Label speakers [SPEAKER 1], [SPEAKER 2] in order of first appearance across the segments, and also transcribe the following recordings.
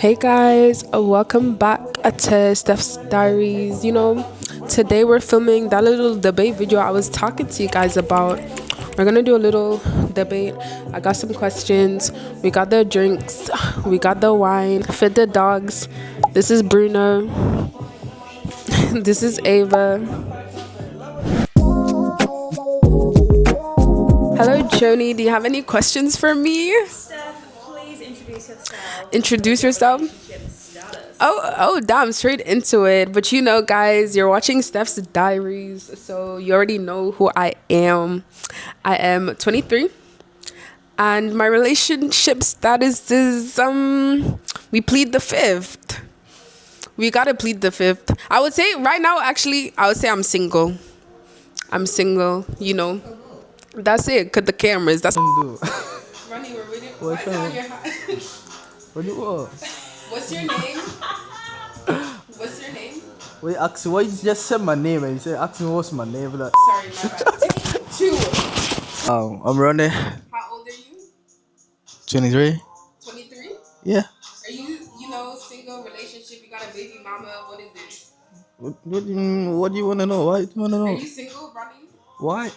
[SPEAKER 1] Hey guys, welcome back to Steph's Diaries. Today we're filming that little debate video I was talking to you guys about. We're gonna do a little debate. I got some questions. We got the drinks. We got the wine. Fit the dogs. This is Bruno. This is Ava. Hello, Joni. Do you have any questions for me?
[SPEAKER 2] Steph, please introduce yourself.
[SPEAKER 1] Introduce yourself? Oh, damn, straight into it. But guys, you're watching Steph's Diaries, so you already know who I am. I am 23, and my relationship status is, we plead the fifth. We gotta plead the fifth. I would say right now, actually, I would say I'm single. I'm single, That's it, cut the cameras. That's Ronnie, we're waiting. Why is it on your hat? What's your name? What's your name?
[SPEAKER 3] Wait, ask, why you just said my name and you said, ask me what's my name? Like,
[SPEAKER 1] Sorry, my bad. Two.
[SPEAKER 3] I'm Ronnie.
[SPEAKER 1] How old are you?
[SPEAKER 3] 23.
[SPEAKER 1] 23?
[SPEAKER 3] Yeah.
[SPEAKER 1] Are you, single, relationship, you got a baby mama, what is it?
[SPEAKER 3] What do you want to know? Why do you want to know?
[SPEAKER 1] Are you single, Ronnie?
[SPEAKER 3] Why?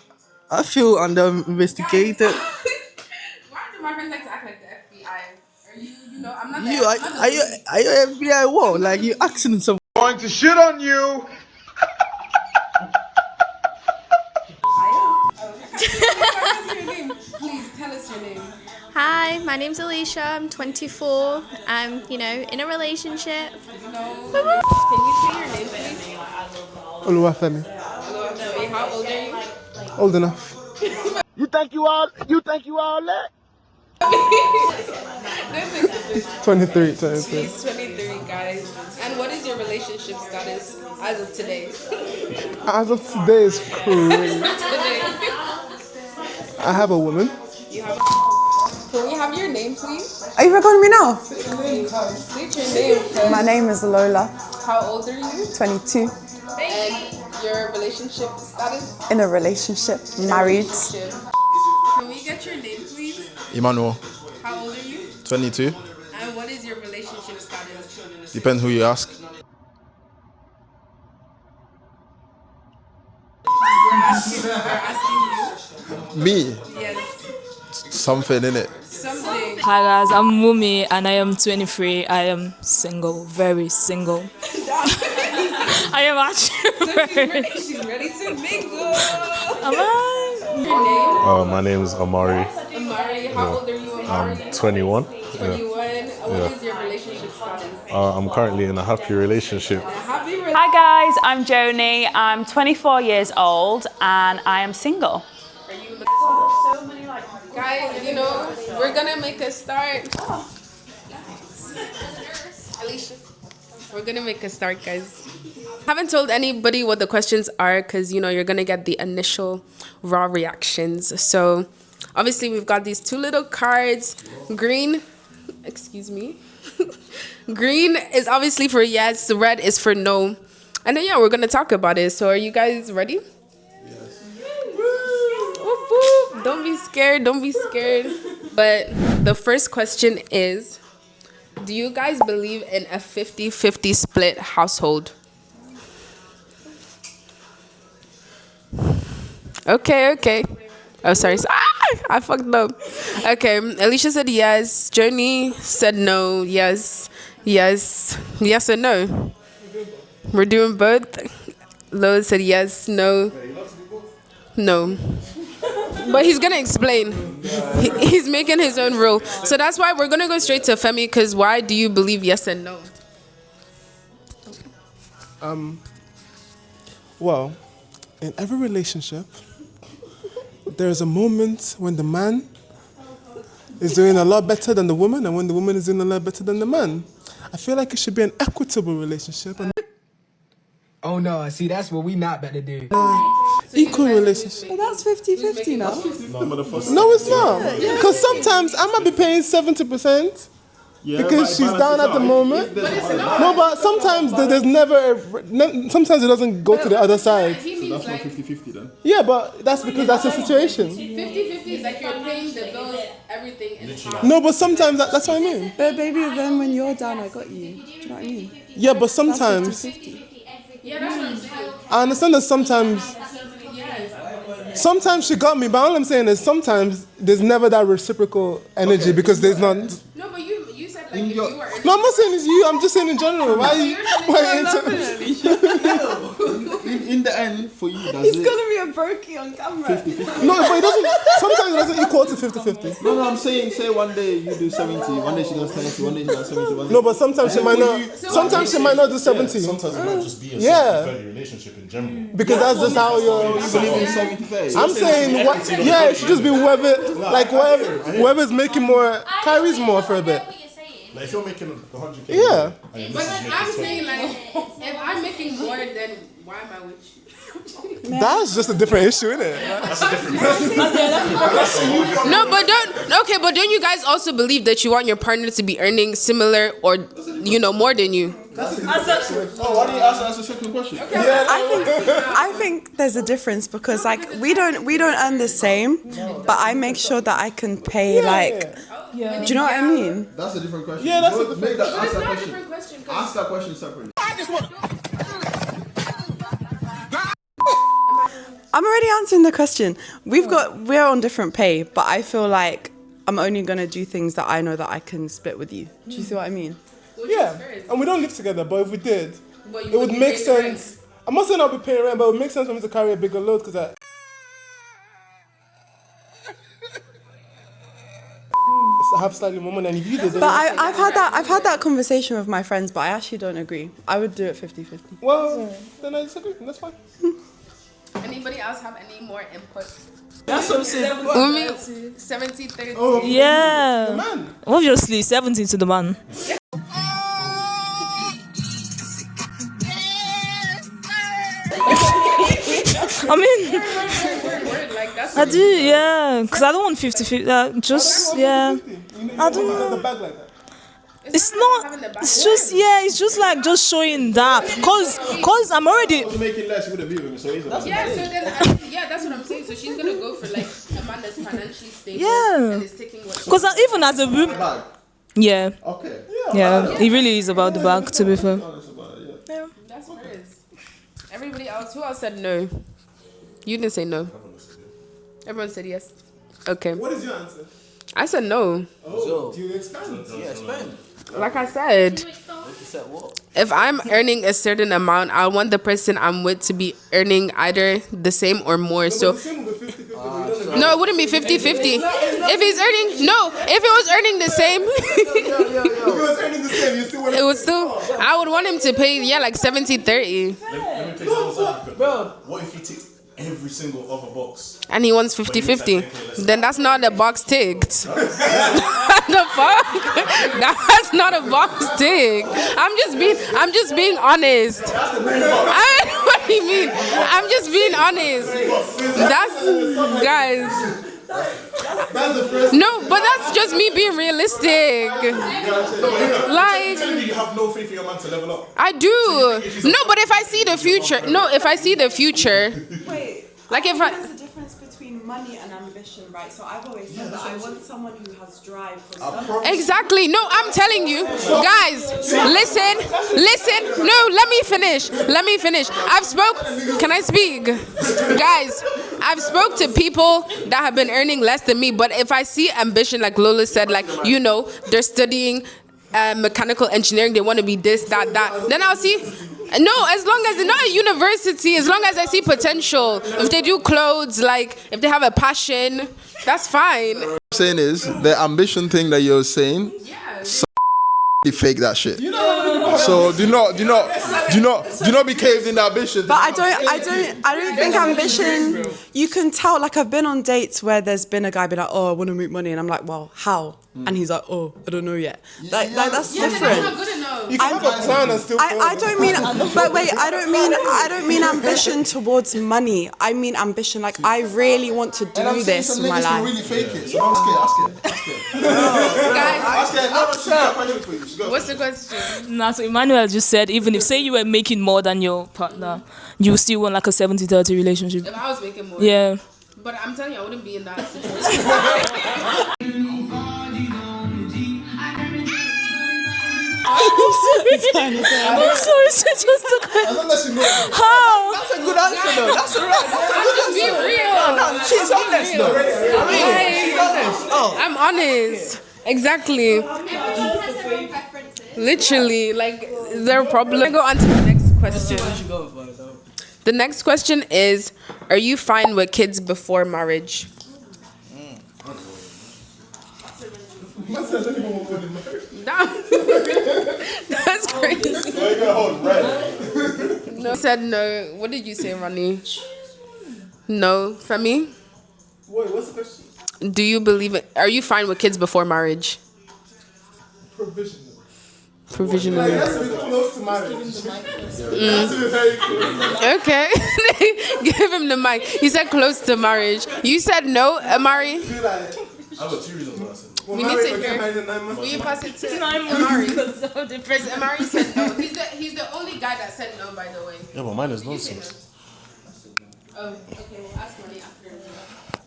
[SPEAKER 3] I feel under investigated.
[SPEAKER 1] Why do my friends like to act like the FBI? Are you, I'm not the
[SPEAKER 3] You are you FBI what? Like you asking some
[SPEAKER 4] Going to shit on you.
[SPEAKER 1] Please tell us your name.
[SPEAKER 2] Hi, my name's Alicia. I'm 24. I'm, in a relationship.
[SPEAKER 1] Can you say your name, please?
[SPEAKER 3] Oluwafemi.
[SPEAKER 1] How old are you?
[SPEAKER 3] Old enough.
[SPEAKER 4] You think you all that?
[SPEAKER 3] 23.
[SPEAKER 1] She's 23, guys. And what is your relationship status as of today?
[SPEAKER 3] As of today is crazy.
[SPEAKER 1] Today.
[SPEAKER 3] I have a woman.
[SPEAKER 1] You have Can we have your name, please?
[SPEAKER 5] Are you recording me now?
[SPEAKER 1] State your name.
[SPEAKER 5] My name is Lola,
[SPEAKER 1] How old are you?
[SPEAKER 5] 22,
[SPEAKER 1] And your relationship status?
[SPEAKER 5] in a relationship, married.
[SPEAKER 1] Relationship. Can we get your name, please?
[SPEAKER 6] Emmanuel,
[SPEAKER 1] How old are you?
[SPEAKER 6] 22.
[SPEAKER 1] And what is your relationship status?
[SPEAKER 6] Depends who you ask.
[SPEAKER 1] We're asking you.
[SPEAKER 6] Me,
[SPEAKER 1] Yes.
[SPEAKER 6] something in it.
[SPEAKER 1] Something.
[SPEAKER 7] Hi guys, I'm Mumi and I am 23. I am single, very single. I am actually
[SPEAKER 1] She's ready to mingle.
[SPEAKER 7] Am I?
[SPEAKER 1] Your name?
[SPEAKER 8] My name is Amari.
[SPEAKER 1] Amari. How old are you, Amari?
[SPEAKER 8] I'm 21.
[SPEAKER 1] 21. What is your relationship status?
[SPEAKER 8] I'm currently in a happy relationship.
[SPEAKER 1] Happy
[SPEAKER 9] Hi guys, I'm Joni. I'm 24 years old and I am single.
[SPEAKER 1] Are you guys, we're gonna make a start. Alicia, we're gonna make a start, guys. Haven't told anybody what the questions are because you're gonna get the initial raw reactions. So obviously we've got these two little cards. Green, excuse me. Green is obviously for yes, red is for no. And then we're gonna talk about it. So are you guys ready? Whoop, whoop. Don't be scared. But the first question is, do you guys believe in a 50-50 split household? Okay. Oh, sorry. I fucked up. Okay, Alicia said yes. Journey said no. Yes or no. We're doing both. Lo said yes, no. But he's gonna explain. He's making his own rule. So that's why we're gonna go straight to Femi, because why do you believe yes and no?
[SPEAKER 10] Well, in every relationship, there's a moment when the man is doing a lot better than the woman and when the woman is doing a lot better than the man. I feel like it should be an equitable relationship. And
[SPEAKER 11] oh no, see that's what we not about to do.
[SPEAKER 10] equal relationship.
[SPEAKER 5] But that's 50-50 now.
[SPEAKER 10] No, it's not. Because sometimes I might be paying 70% because she's down at the moment. No, but sometimes there's never. Sometimes it doesn't go to the other side.
[SPEAKER 6] So that's not 50-50 then.
[SPEAKER 10] Yeah, but that's because that's the situation.
[SPEAKER 1] 50-50 is like you're paying the bills, everything in half.
[SPEAKER 10] No, but sometimes that's what I mean.
[SPEAKER 5] But baby, then when you're down, I got you. Do you know what I mean?
[SPEAKER 10] Yeah, but sometimes.
[SPEAKER 1] Yeah, that's what I'm saying.
[SPEAKER 10] I understand that sometimes. Sometimes she got me, but all I'm saying is sometimes there's never that reciprocal energy because there's not.
[SPEAKER 1] No, but you said like if you were.
[SPEAKER 10] No, I'm not saying it's you. I'm just saying in general. Why are you
[SPEAKER 6] In the end, for you, that's
[SPEAKER 5] He's
[SPEAKER 6] it.
[SPEAKER 5] gonna be a brokey on camera.
[SPEAKER 6] 50-50.
[SPEAKER 10] No, but it doesn't. Sometimes it doesn't equal to 50-50.
[SPEAKER 6] No, I'm saying, say one day you do 70, one day she does 10, one day she does 70. One day.
[SPEAKER 10] No, but sometimes she might not. Sometimes she might not do 70.
[SPEAKER 8] Sometimes it might just be a 70-30 relationship in general.
[SPEAKER 10] Because that's just how you're.
[SPEAKER 6] You believe in 70-30.
[SPEAKER 10] I'm saying, yeah, it should just be whoever's making more carries more for a bit.
[SPEAKER 8] Like if you're making 100K.
[SPEAKER 10] Yeah.
[SPEAKER 8] And
[SPEAKER 1] But I'm saying like, if I'm making more, then why am I with you?
[SPEAKER 10] That's just a different issue, isn't it?
[SPEAKER 8] That's a different question.
[SPEAKER 1] No, but don't you guys also believe that you want your partner to be earning similar or more than you?
[SPEAKER 6] Oh, why do you ask a second question?
[SPEAKER 5] I think there's a difference because like we don't earn the same, but I make sure that I can pay like. Do you know what I mean?
[SPEAKER 6] That's a different question.
[SPEAKER 10] Yeah, that's a different
[SPEAKER 6] question. Ask that question. Ask that question separately.
[SPEAKER 5] I'm already answering the question. We're on different pay, but I feel like I'm only gonna do things that I know that I can split with you. Do you see what I mean?
[SPEAKER 10] Yeah, and we don't live together, but if we did, it would make sense. I'm not saying I'll be paying rent, but it would make sense for me to carry a bigger load because I have slightly more money, and if you did,
[SPEAKER 5] But I've had that conversation with my friends, but I actually don't agree. I would do it 50-50.
[SPEAKER 10] Well, then I disagree. That's fine.
[SPEAKER 1] Anybody else have any more input?
[SPEAKER 3] That's what I'm saying.
[SPEAKER 1] 70-30.
[SPEAKER 10] Oh,
[SPEAKER 7] Yeah.
[SPEAKER 10] the man.
[SPEAKER 7] Obviously, 70 to the man. I mean,
[SPEAKER 1] Like that's
[SPEAKER 7] I do, yeah. Because I don't want 50-50. Just, yeah. I don't know.
[SPEAKER 10] The bag like that.
[SPEAKER 7] It's not. It's just, yeah. It's just like just showing that. Cause I'm already.
[SPEAKER 6] If making less, you wouldn't be with me, so easy.
[SPEAKER 1] yeah. So then, that's what I'm saying. So she's gonna go for like a man that's financially stable
[SPEAKER 7] Yeah.
[SPEAKER 1] and is taking what.
[SPEAKER 7] Cause even as a woman.
[SPEAKER 6] Bag.
[SPEAKER 7] Yeah.
[SPEAKER 6] Okay.
[SPEAKER 7] Yeah. It really is about the bag. To be fair. Yeah.
[SPEAKER 1] That's what it is. Everybody else, who else said no? You didn't say no. Everyone said yes. Okay.
[SPEAKER 10] What is your answer?
[SPEAKER 1] I said no.
[SPEAKER 10] Oh, do you expand?
[SPEAKER 3] Yeah, expand.
[SPEAKER 1] Like I said,
[SPEAKER 3] You said what?
[SPEAKER 1] if I'm earning a certain amount, I want the person I'm with to be earning either the same or more. So no, it wouldn't be 50-50. If he's earning, if he was earning the same,
[SPEAKER 10] If he was earning the same, you still want
[SPEAKER 1] it would still, I would want him to pay, like 70-30.
[SPEAKER 8] Let me take the whole side.
[SPEAKER 3] Bro.
[SPEAKER 8] What if he ticks every single other box?
[SPEAKER 1] And he wants 50-50. Then that's not a box ticked. The fuck? That's not a box tick. I'm just being honest. What do you mean? I'm just being honest. That's guys. No, but that's just me being realistic. Like
[SPEAKER 8] You have no faith in your man to level up.
[SPEAKER 1] I do. No, but if I see the future,
[SPEAKER 5] Wait.
[SPEAKER 1] like if I.
[SPEAKER 5] There's a difference between money and ambition, right? So I've always said that I want someone who has drive for stuff.
[SPEAKER 1] Exactly. No, I'm telling you. Guys, listen. No, let me finish. Can I speak? Guys, I've spoke to people that have been earning less than me, but if I see ambition, like Lola said, like, they're studying mechanical engineering, they want to be this, that, then I'll see. No, as long as they're not at university, as long as I see potential. If they do clothes, like, if they have a passion, that's fine.
[SPEAKER 6] What I'm saying is, the ambition thing that you're saying, fake that shit. So do not be caved in the ambition.
[SPEAKER 5] But I don't think ambition. You can tell. Like I've been on dates where there's been a guy be like, "Oh, I want to make money," and I'm like, "Well, how?" and he's like, oh, I don't know yet. Like that's different.
[SPEAKER 1] That's not good enough.
[SPEAKER 10] You can have a plan and still
[SPEAKER 5] I don't mean, but wait, I don't mean ambition towards money. I mean ambition, like I really want to do this with my life.
[SPEAKER 6] Really fake it. So ask it.
[SPEAKER 1] Guys, what's the question?
[SPEAKER 7] Nah, so Emmanuel just said, even if, say you were making more than your partner, you still want like a 70-30 relationship.
[SPEAKER 1] If I was making more.
[SPEAKER 7] Yeah.
[SPEAKER 1] But I'm telling you, I wouldn't be in that situation.
[SPEAKER 7] I'm sorry, it's just a question. How?
[SPEAKER 3] That's a good answer though. That's alright. That's a good
[SPEAKER 1] Just be
[SPEAKER 3] answer.
[SPEAKER 1] real.
[SPEAKER 3] No, she's honest though. I mean, she's honest. Oh.
[SPEAKER 1] I'm honest. Exactly. Literally, like, is there a problem? I go on to the next question. The next question is, are you fine with kids before marriage? That's crazy. No. Said no. What did you say, Ronnie? No, Femi?
[SPEAKER 10] Wait, what's the question?
[SPEAKER 1] Do you believe it? Are you fine with kids before marriage? Provisionally.
[SPEAKER 10] That's to be close to marriage. That's to be very close.
[SPEAKER 1] Okay. Give him the mic. He said close to marriage. You said no, Amari?
[SPEAKER 8] I have 2 reasons why I said
[SPEAKER 1] We need to hear. Will you pass it to Amari? Because Amari said no. He's the only guy that said no, by the way.
[SPEAKER 8] Yeah, but mine is nonsense.
[SPEAKER 1] Oh, okay. We'll ask Ronnie after.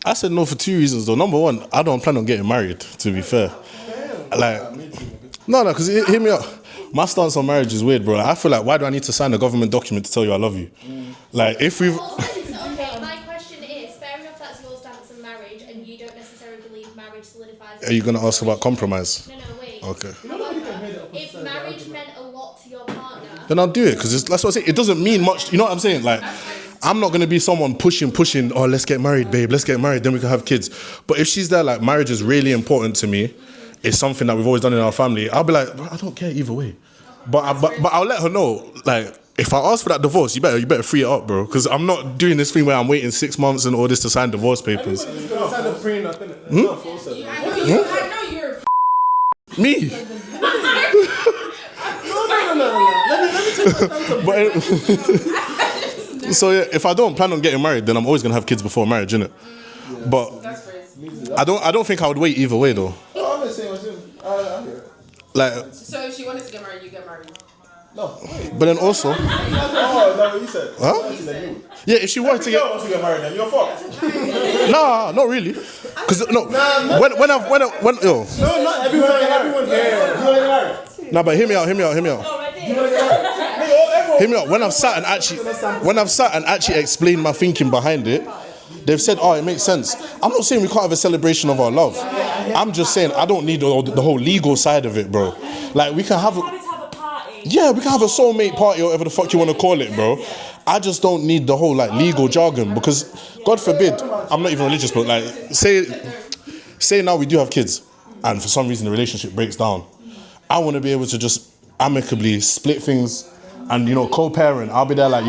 [SPEAKER 8] I said no for 2 reasons though. Number one, I don't plan on getting married, to be fair. Like, no, because hear me out. My stance on marriage is weird, bro. Like, I feel like, why do I need to sign a government document to tell you I love you? Like, if we've...
[SPEAKER 2] Okay, my question is, fair enough that's your stance on marriage and you don't necessarily believe marriage solidifies...
[SPEAKER 8] Are you going to ask about compromise?
[SPEAKER 2] No, wait.
[SPEAKER 8] Okay.
[SPEAKER 2] However, if marriage meant a lot to your partner...
[SPEAKER 8] Then I'll do it, because that's what I say. It doesn't mean much. You know what I'm saying? Like, I'm not going to be someone pushing, oh, let's get married, babe. Let's get married, then we can have kids. But if she's there, like, marriage is really important to me. It's something that we've always done in our family. I'll be like, I don't care either way. But I'll let her know, like, if I ask for that divorce, you better free it up, bro. Because I'm not doing this thing where I'm waiting 6 months and all this to sign divorce papers.
[SPEAKER 10] You're gonna sign a prenup, innit?
[SPEAKER 1] I know you're...
[SPEAKER 8] Me?
[SPEAKER 10] No.
[SPEAKER 8] Let me take So yeah, if I don't plan on getting married, then I'm always gonna have kids before marriage, innit? But I don't think I would wait either way though. Like,
[SPEAKER 1] so if she wanted to get married, you get married?
[SPEAKER 8] No. But then also...
[SPEAKER 4] Oh, is that what you said?
[SPEAKER 8] Huh? Yeah, if she wanted to get...
[SPEAKER 4] If you get married, then you're fucked.
[SPEAKER 8] Nah, not really. Because, no, when yo...
[SPEAKER 4] No, not everyone here.
[SPEAKER 8] Nah, but hear me out. Hear me out. When I've sat and actually explained my thinking behind it, they've said, oh, it makes sense. I'm not saying we can't have a celebration of our love. I'm just saying I don't need the whole legal side of it, bro. Like, we can have we can have a soulmate party or whatever the fuck you want to call it, bro. I just don't need the whole, like, legal jargon because, God forbid, I'm not even religious, but, like, say now we do have kids and for some reason the relationship breaks down. I want to be able to just amicably split things and, you know, co-parent. I'll be there like...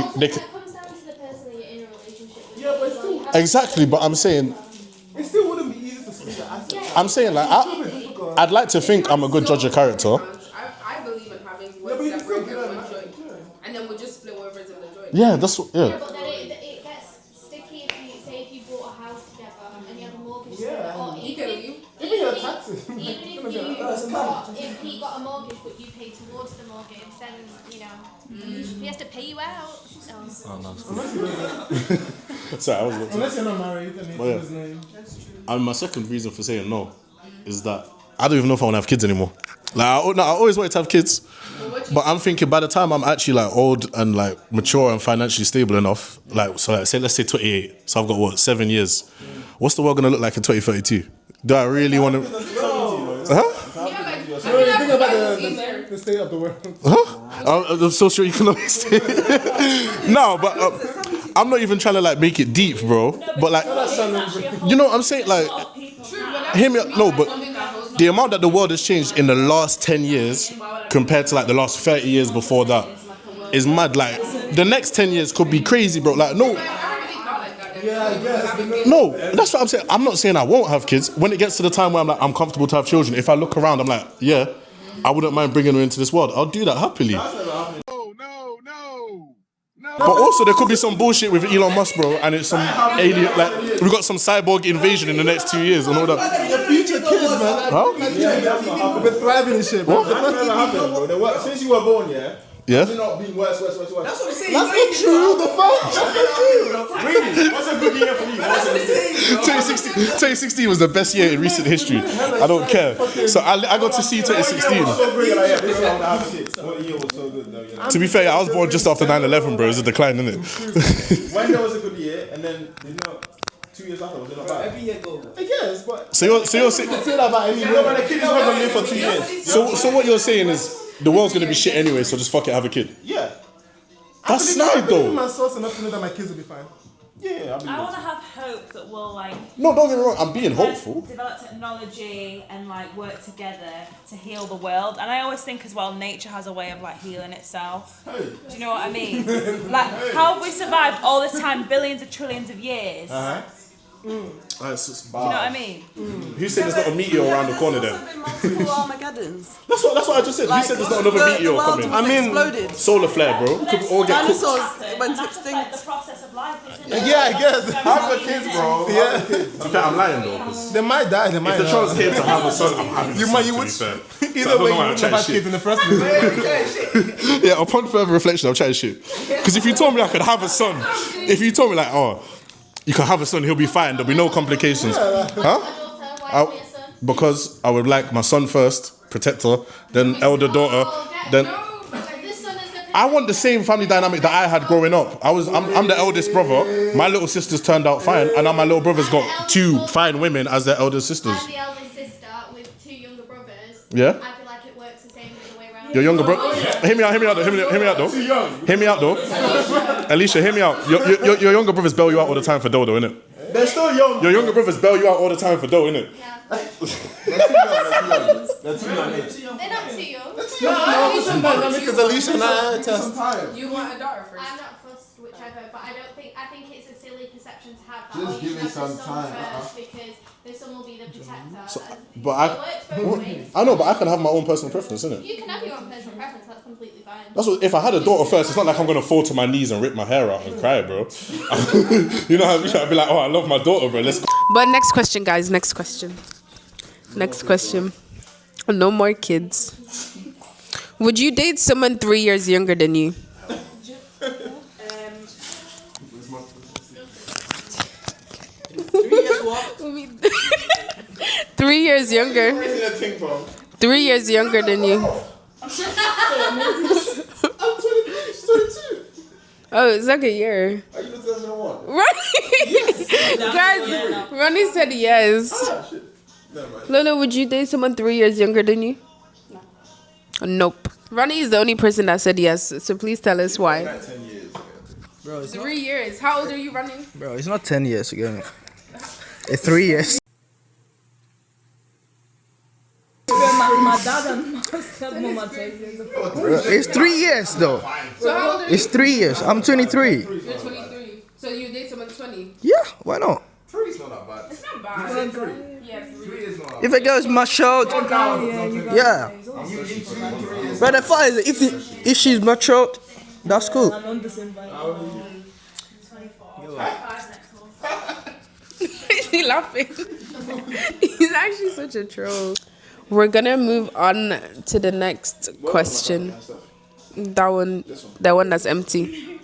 [SPEAKER 8] Exactly, but I'm saying...
[SPEAKER 10] It still wouldn't be easy to split the assets.
[SPEAKER 8] I'm saying, like, I'd like to think I'm a good judge of character.
[SPEAKER 1] I believe in having one separate and one joint. And then we'll just split whatever's in the joint.
[SPEAKER 8] Yeah, that's what...
[SPEAKER 2] Yeah, but then it gets sticky if you bought a house together and you have a mortgage together. Or if he got a mortgage but you pay towards the mortgage, then, you know, he has to pay you out.
[SPEAKER 8] Oh, no. Sorry, I was...
[SPEAKER 10] Unless you're not married and it's his name.
[SPEAKER 8] And my second reason for saying no is that I don't even know if I want to have kids anymore. Like, I always wanted to have kids, but I'm thinking by the time I'm actually like old and like mature and financially stable enough, like, so like, let's say 28, so I've got what, 7 years. What's the world gonna look like in 2032? Do I really want to?
[SPEAKER 10] Think about the state of the world.
[SPEAKER 8] Huh? I'm so sure you can understand. No, but I'm not even trying to like make it deep, bro. But like, you know what I'm saying? Like, hear me out. No, but the amount that the world has changed in the last 10 years compared to like the last 30 years before that is mad. Like, the next 10 years could be crazy, bro. Like, no.
[SPEAKER 10] Yeah, I guess.
[SPEAKER 8] No, that's what I'm saying. I'm not saying I won't have kids. When it gets to the time where I'm like, I'm comfortable to have children, if I look around, I'm like, yeah, I wouldn't mind bringing her into this world. I'll do that happily. But also, there could be some bullshit with Elon Musk, bro, and it's some alien, like, we got some cyborg invasion in the next 2 years and all that.
[SPEAKER 10] Your future kids, man.
[SPEAKER 8] Huh?
[SPEAKER 10] We're thriving and shit, bro.
[SPEAKER 8] What?
[SPEAKER 4] That's never happened, bro. Since you were born, yeah?
[SPEAKER 8] Yeah?
[SPEAKER 4] It's not been worse. That's what
[SPEAKER 3] I'm saying.
[SPEAKER 10] That's not true, the fuck?
[SPEAKER 4] Really? What's a good year for you?
[SPEAKER 3] That's what I'm saying, bro.
[SPEAKER 8] 2016 was the best year in recent history. I don't care. So I got to see 2016.
[SPEAKER 4] What year was so good, though?
[SPEAKER 8] To be fair, I was born just after 9/11, bro. It was a decline, innit?
[SPEAKER 4] When there was a good year, and then, 2 years after, was it not bad?
[SPEAKER 3] Every year go.
[SPEAKER 4] I guess, but...
[SPEAKER 8] So you're saying
[SPEAKER 4] say that about any year, when a kid is not going to live for 2 years.
[SPEAKER 8] So what you're saying is the world's gonna be shit anyway, so just fuck it, have a kid.
[SPEAKER 4] Yeah.
[SPEAKER 8] That's snide though.
[SPEAKER 10] My source enough to know that my kids will be fine.
[SPEAKER 4] Yeah,
[SPEAKER 9] I want to have hope that we'll
[SPEAKER 8] No, don't get me wrong. I'm being hopeful.
[SPEAKER 9] develop technology and work together to heal the world. And I always think as well, nature has a way of healing itself. Do you know what I mean? How have we survived all this time, billions of trillions of years?
[SPEAKER 8] Do you know
[SPEAKER 9] what I mean?
[SPEAKER 8] Who said there's not a meteor around the corner then?
[SPEAKER 5] Multiple Armageddons.
[SPEAKER 8] That's what I just said. Who said there's not another meteor coming?
[SPEAKER 5] I mean, exploded.
[SPEAKER 8] Solar flare, bro. Could we all get cooked?
[SPEAKER 5] Dinosaurs went to
[SPEAKER 9] That's
[SPEAKER 5] extinct.
[SPEAKER 9] the process of life, isn't it?
[SPEAKER 10] Yeah, I guess.
[SPEAKER 4] Have the kids, bro.
[SPEAKER 10] Yeah.
[SPEAKER 8] To be fair, I'm lying though. 'Cause
[SPEAKER 10] They might die, they might
[SPEAKER 8] if the chance came to have a son, I'm having
[SPEAKER 10] You
[SPEAKER 8] a
[SPEAKER 10] might-
[SPEAKER 8] son,
[SPEAKER 10] you
[SPEAKER 8] to
[SPEAKER 10] would-
[SPEAKER 8] be fair.
[SPEAKER 10] Either way, you wouldn't have had kids in the first place.
[SPEAKER 8] Yeah, upon further reflection, I'm chatting shit. Because if you told me I could have a son, if you told me you can have a son, he'll be fine, there'll be no complications. Huh? Because I would like my son first, protector, then elder daughter, then... I want the same family dynamic that I had growing up. I'm the eldest brother. My little sisters turned out fine, and now my little brother's got 2 fine women as their elder sisters.
[SPEAKER 2] I'm the eldest sister with 2 younger brothers.
[SPEAKER 8] Yeah?
[SPEAKER 2] I feel like it works the same the way around.
[SPEAKER 8] Your younger brother. Hear me out though. Alicia, hear me out. Your younger brothers bail you out all the time for dough, though, innit?
[SPEAKER 4] They're still young.
[SPEAKER 8] Your younger brothers bail you out all the time for dough, innit?
[SPEAKER 4] They're too young.
[SPEAKER 2] They're not too young.
[SPEAKER 10] Because Alicia and I test.
[SPEAKER 1] You want a daughter first?
[SPEAKER 2] I'm not fussed whichever, but I think it's a silly perception to have that.
[SPEAKER 6] Just give it some time.
[SPEAKER 2] First because the son will be the protector.
[SPEAKER 8] I know, but I can have my own personal preference, innit?
[SPEAKER 2] You can have your own personal preference, that's completely fine.
[SPEAKER 8] That's what, if I had a daughter first, it's not like I'm gonna fall to my knees and rip my hair out and cry, bro. You know what I mean? I'd be like, I love my daughter, bro. Let's go.
[SPEAKER 1] But next question, guys. Next question. No more kids. Would you date someone 3 years younger than you? 3 years younger. 3 years younger than you.
[SPEAKER 4] I'm 23, she's 22.
[SPEAKER 1] Oh, it's like a year.
[SPEAKER 4] Are you the 2001?
[SPEAKER 1] Right? Guys, Ronnie said yes.
[SPEAKER 4] Shit. Never mind.
[SPEAKER 1] Luna, would you date someone 3 years younger than you? No. Nope. Ronnie is the only person that said yes, so please tell us why.
[SPEAKER 4] Like 10 years ago.
[SPEAKER 3] Bro, it's
[SPEAKER 1] 3 years. How old are you, Ronnie?
[SPEAKER 3] Bro, it's not 10 years ago. It's 3 years.
[SPEAKER 7] My dad and my stepmom are 10 years apart.
[SPEAKER 3] Bro, it's 3 years though.
[SPEAKER 1] So how old are you?
[SPEAKER 3] It's 3 years. I'm 23.
[SPEAKER 1] You're 23. So you date someone 20?
[SPEAKER 3] Yeah, why not?
[SPEAKER 4] 3 is not that bad.
[SPEAKER 1] It's not bad. Yeah,
[SPEAKER 4] 3 is not that
[SPEAKER 3] If a girl's matured, yeah. But the fact is, if she's matured, that's cool.
[SPEAKER 7] I'm on the same vibe.
[SPEAKER 1] He's laughing. He's actually such a troll. We're gonna move on to the next question. That one that's empty.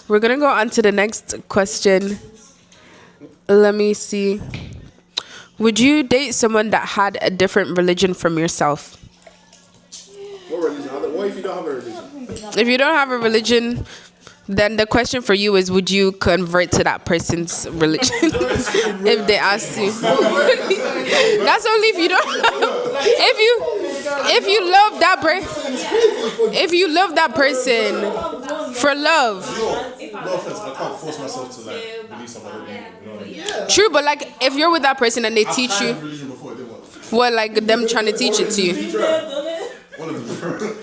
[SPEAKER 1] We're gonna go on to the next question. Let me see. Would you date someone that had a different religion from yourself?
[SPEAKER 4] What religion? What if you don't have a religion?
[SPEAKER 1] If you don't have a religion, then the question for you is, would you convert to that person's religion if they asked you? That's only if you don't. If you love that person, if you love that person for love.
[SPEAKER 8] No offense, I can't force myself to believe something I don't believe. You know what I mean?
[SPEAKER 1] True, but like if you're with that person and they teach you,
[SPEAKER 8] Religion before it didn't work.
[SPEAKER 1] what, like them trying to teach it to you?
[SPEAKER 8] One of them.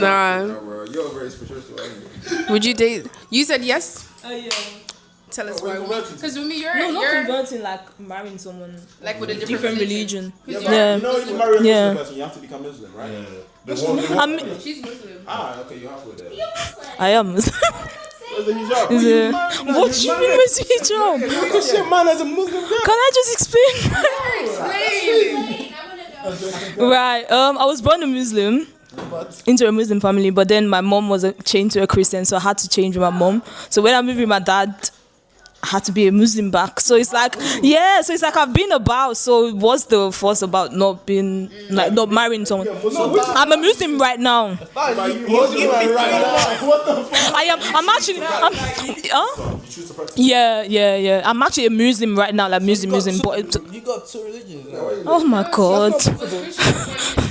[SPEAKER 1] Nah.
[SPEAKER 4] No, bro, you're very spiritual.
[SPEAKER 1] Would you date? You said yes.
[SPEAKER 7] Yeah.
[SPEAKER 1] Tell us why. Because with me,
[SPEAKER 7] No, not converting, like marrying someone
[SPEAKER 1] like with a
[SPEAKER 7] different religion.
[SPEAKER 4] You know, if you marry a Muslim person, you have to become Muslim, right?
[SPEAKER 1] She's Muslim.
[SPEAKER 4] Okay, you have with it.
[SPEAKER 7] I am Muslim.
[SPEAKER 4] Where's the hijab?
[SPEAKER 7] What do you mean with hijab?
[SPEAKER 10] Because your man as a Muslim girl.
[SPEAKER 7] Can I just explain? Right. I was born a Muslim. Into a Muslim family, but then my mom was chained to a Christian, so I had to change with my mom. So when I moved with my dad, I had to be a Muslim back. So it's like, I've been about. So what's the fuss about not being, like, not marrying someone? I'm a Muslim right now. I'm actually, yeah. I'm actually a Muslim right now, like Muslim, but
[SPEAKER 3] You got two religions.
[SPEAKER 7] oh my God.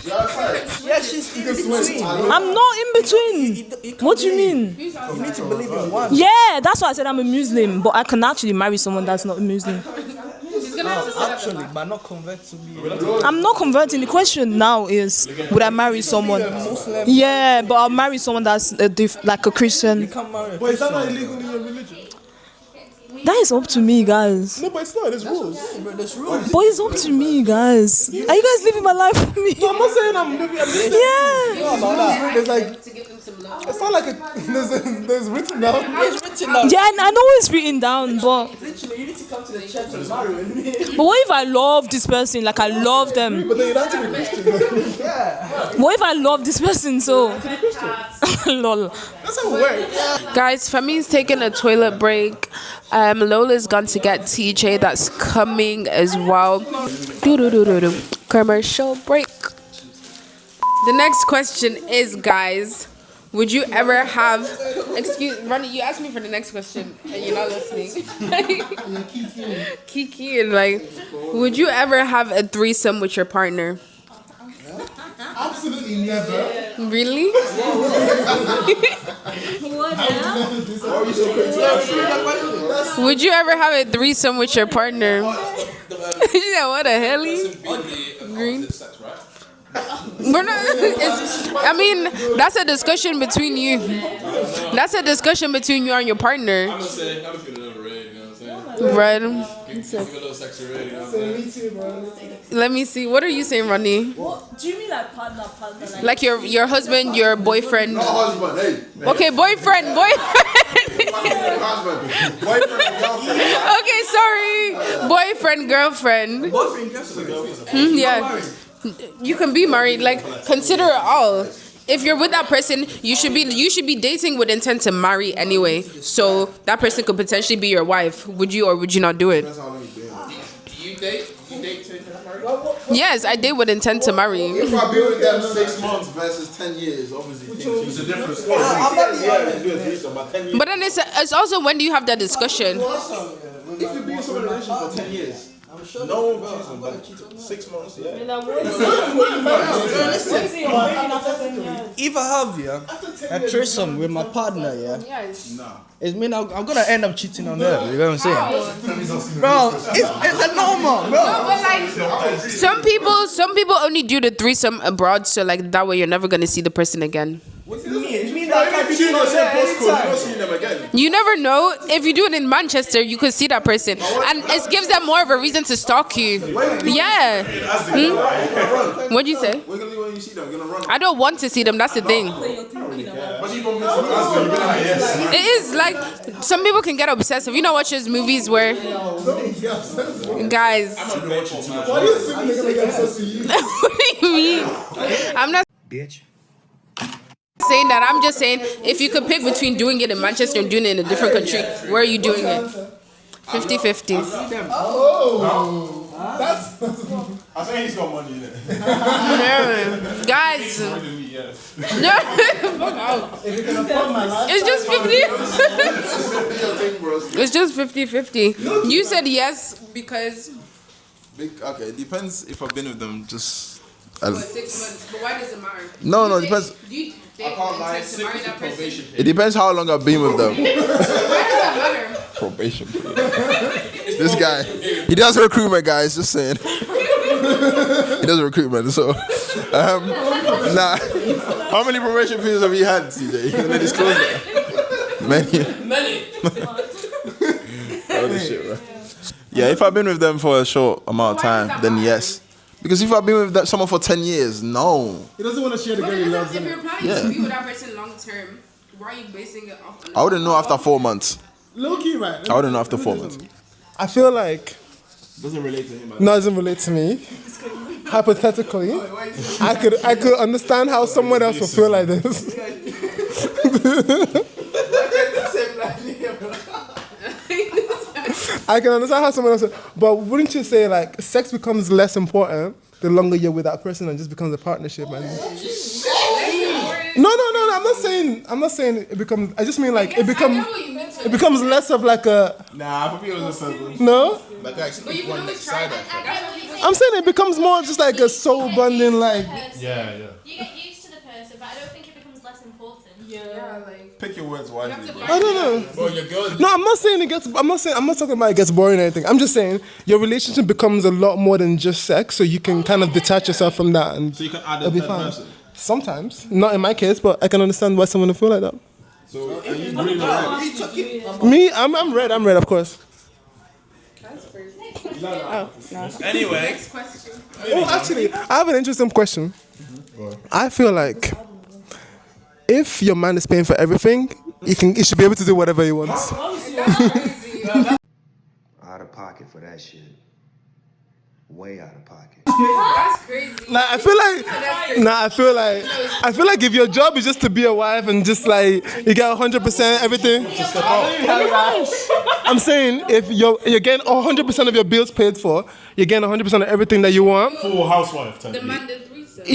[SPEAKER 3] Yeah, she's in between.
[SPEAKER 7] I'm not in between. What do you mean?
[SPEAKER 3] You need to believe in one.
[SPEAKER 7] Yeah, that's why I said I'm a Muslim, but I can actually marry someone that's not a Muslim.
[SPEAKER 3] Actually, but not convert to be.
[SPEAKER 7] I'm not converting. The question now is, would I marry someone? Yeah, but I'll marry someone that's like a Christian.
[SPEAKER 10] But is that not illegal in your religion?
[SPEAKER 7] That is up to me, guys.
[SPEAKER 10] No, but it's not. There's rules.
[SPEAKER 7] But it's up to me, guys. Are you guys living my life for me?
[SPEAKER 10] No, I'm not saying I'm living.
[SPEAKER 7] Yeah.
[SPEAKER 10] There's like. It's not like there's written down.
[SPEAKER 3] It's written down.
[SPEAKER 7] Yeah, I know it's written down, but.
[SPEAKER 3] Literally, you need to come to the church and marry with me.
[SPEAKER 7] But what if I love this person? Like, I love them.
[SPEAKER 10] But then you'd have to be Christian.
[SPEAKER 7] What if I love this person? So. Lol.
[SPEAKER 10] That's how it works.
[SPEAKER 1] Guys, Femi's taking a toilet break. Lola's gone to get TJ. That's coming as well. Commercial break. The next question is, guys, would you ever have... Excuse... Ronnie, you asked me for the next question and you're not listening. Kiki, and like, would you ever have a threesome with your partner?
[SPEAKER 10] Absolutely never.
[SPEAKER 1] Really? Would you ever have a threesome with your partner? Yeah, what the hell? Green. We're not, I mean, that's a discussion between you. That's a discussion between you and your partner.
[SPEAKER 12] I'm just feeling a little red, you know what I'm saying?
[SPEAKER 1] Red.
[SPEAKER 12] Give a little sexy red, you know what I'm saying?
[SPEAKER 1] Let me see. What are you saying, Ronnie?
[SPEAKER 7] What do you mean, like partner?
[SPEAKER 1] Like your husband, your boyfriend?
[SPEAKER 6] Not husband, hey.
[SPEAKER 1] Okay, boyfriend.
[SPEAKER 6] Husband. Boyfriend, girlfriend.
[SPEAKER 1] Okay, sorry. Boyfriend, girlfriend. Yeah. You can be married. Like, consider it all. If you're with that person, you should be dating with intent to marry anyway. So that person could potentially be your wife. Would you or would you not do it?
[SPEAKER 12] Do you date? You date to marry?
[SPEAKER 1] Yes, I date with intent to marry.
[SPEAKER 6] If I be with them 6 months versus 10 years, obviously it's a different story.
[SPEAKER 1] But then it's also, when do you have that discussion?
[SPEAKER 6] If you be in some relationship for 10 years, I'm sure no one cheats on but 6 months, yeah.
[SPEAKER 3] If I have a threesome with my partner, it means I'm gonna end up cheating on her. You know what I'm saying, bro? It's a normal, bro.
[SPEAKER 1] No, but like some people only do the threesome abroad, so like that way you're never gonna see the person again.
[SPEAKER 3] What do you mean? It means that if you do not say postcode, you're not seeing them again.
[SPEAKER 1] You never know. If you do it in Manchester, you could see that person, and it gives them more of a reason to stalk you. Yeah. What'd you say? I don't want to see them. That's the thing. It is like some people can get obsessive. You know, watch those movies where guys. What do you mean? I'm not.
[SPEAKER 11] Bitch.
[SPEAKER 1] Saying that, I'm just saying if you could pick between doing it in Manchester and doing it in a different country, where are you doing it? 50-50.
[SPEAKER 4] That's. I think he's got money in it.
[SPEAKER 1] Guys. No. It's just 50. It's just 50-50. You said yes because.
[SPEAKER 6] Okay, it depends if I've been with them just.
[SPEAKER 1] For 6 months, but why does it matter?
[SPEAKER 6] No, it depends.
[SPEAKER 1] Do you date to marry that person?
[SPEAKER 6] It depends how long I've been with them.
[SPEAKER 1] Why does that matter?
[SPEAKER 6] Probation. This guy, he does recruitment, guys. Just saying. He does recruitment. So, nah. How many probation periods have you had, CJ? Can they disclose that? Many. All this shit, bro. Yeah, if I've been with them for a short amount of time, then yes. Because if I've been with someone for 10 years, no.
[SPEAKER 10] He doesn't want to share the girl he loves.
[SPEAKER 1] If you're planning to be with that person long term, why are you basing it off?
[SPEAKER 6] I wouldn't know after 4 months.
[SPEAKER 10] Low key, right?
[SPEAKER 6] I wouldn't know after 4 months.
[SPEAKER 10] I feel like.
[SPEAKER 4] Doesn't relate to him.
[SPEAKER 10] No, it doesn't relate to me. Hypothetically, I could understand how someone else would feel like this. I can understand how someone else would, but wouldn't you say like sex becomes less important the longer you're with that person and just becomes a partnership, man? No. I'm not saying it becomes. I just mean like it becomes less of like a.
[SPEAKER 4] Nah, for me it was a circle.
[SPEAKER 10] No.
[SPEAKER 4] But you can always try that.
[SPEAKER 10] I'm saying it becomes more just like a soul bonding, like.
[SPEAKER 2] Yeah. You get used to the person, but I don't think it becomes less important.
[SPEAKER 1] Yeah, like.
[SPEAKER 4] Pick your words wisely.
[SPEAKER 10] I don't know.
[SPEAKER 12] Bro, your girl.
[SPEAKER 10] No, I'm not saying it gets. I'm not talking about it gets boring or anything. I'm just saying your relationship becomes a lot more than just sex, so you can kind of detach yourself from that, and
[SPEAKER 4] So you can add a
[SPEAKER 10] it'll be
[SPEAKER 4] third
[SPEAKER 10] fine.
[SPEAKER 4] person.
[SPEAKER 10] Sometimes, not in my case, but I can understand why someone would feel like that.
[SPEAKER 4] So are you really right?
[SPEAKER 10] Me, I'm red, of course.
[SPEAKER 12] Anyway.
[SPEAKER 1] Next question.
[SPEAKER 10] Oh, actually, I have an interesting question. I feel like if your man is paying for everything, he should be able to do whatever he wants.
[SPEAKER 13] Out of pocket for that shit. Way out of pocket.
[SPEAKER 1] That's crazy.
[SPEAKER 10] Like I feel like if your job is just to be a wife and just like you get 100% everything. I'm saying if you're getting 100% of your bills paid for, you're getting 100% of everything that you want.
[SPEAKER 8] Full housewife.
[SPEAKER 1] Demand the threesome.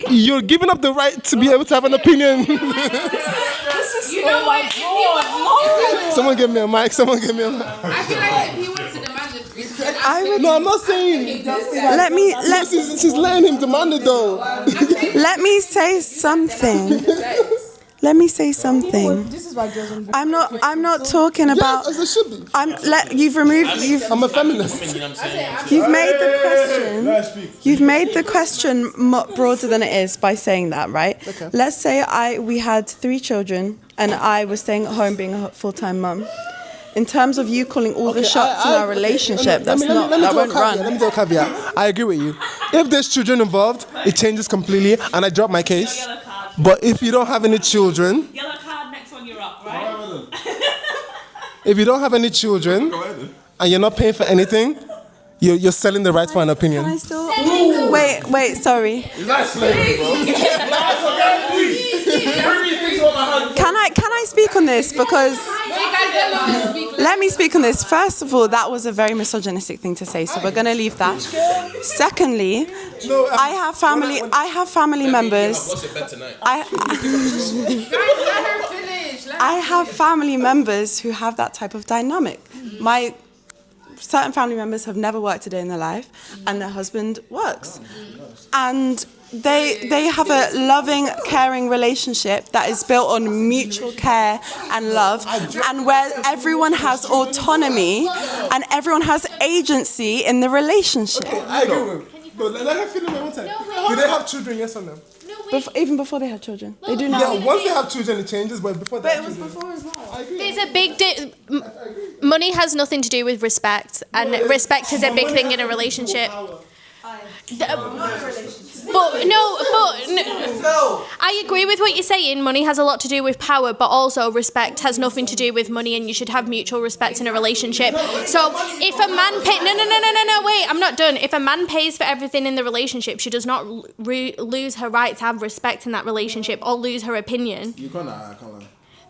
[SPEAKER 10] You're giving up the right to be able to have an opinion. Someone give me a mic.
[SPEAKER 1] I feel like if he wants to demand the threesome,
[SPEAKER 10] No, I'm not saying. She's letting him demand it though.
[SPEAKER 5] Let me say something. Let me say something. I'm not talking about.
[SPEAKER 10] Yes, as it should be.
[SPEAKER 5] I'm
[SPEAKER 10] a feminist.
[SPEAKER 5] You've made the question broader than it is by saying that, right?
[SPEAKER 10] Okay.
[SPEAKER 5] Let's say we had 3 children and I was staying at home being a full-time mum. In terms of you calling all the shots in our relationship, that won't run.
[SPEAKER 10] Let me do a caveat. I agree with you. If there's children involved, it changes completely, and I drop my case. But if you don't have any children,
[SPEAKER 9] Yellow card, next one you're up, right?
[SPEAKER 10] if you don't have any children, and you're not paying for anything, you're selling the right for an opinion.
[SPEAKER 5] Can I still? Wait, sorry. Can I speak on this? Because let me speak on this. First of all, that was a very misogynistic thing to say, so we're gonna leave that. Secondly, I have family members. I have family members who have that type of dynamic. My certain family members have never worked a day in their life, and their husband works, and they have a loving, caring relationship that is built on mutual care and love, and where everyone has autonomy and everyone has agency in the relationship.
[SPEAKER 10] I agree. But let her finish my one time. Do they have children? Yes or no?
[SPEAKER 5] Even before they had children, they do now.
[SPEAKER 10] Yeah, once they have children, it changes. But before that,
[SPEAKER 5] it was before as well.
[SPEAKER 10] I agree.
[SPEAKER 2] There's a big money has nothing to do with respect, and respect is a big thing in a relationship. I agree with what you're saying. Money has a lot to do with power, but also respect has nothing to do with money, and you should have mutual respect in a relationship. So if a man wait, I'm not done. If a man pays for everything in the relationship, she does not lose her right to have respect in that relationship or lose her opinion.
[SPEAKER 4] You can't.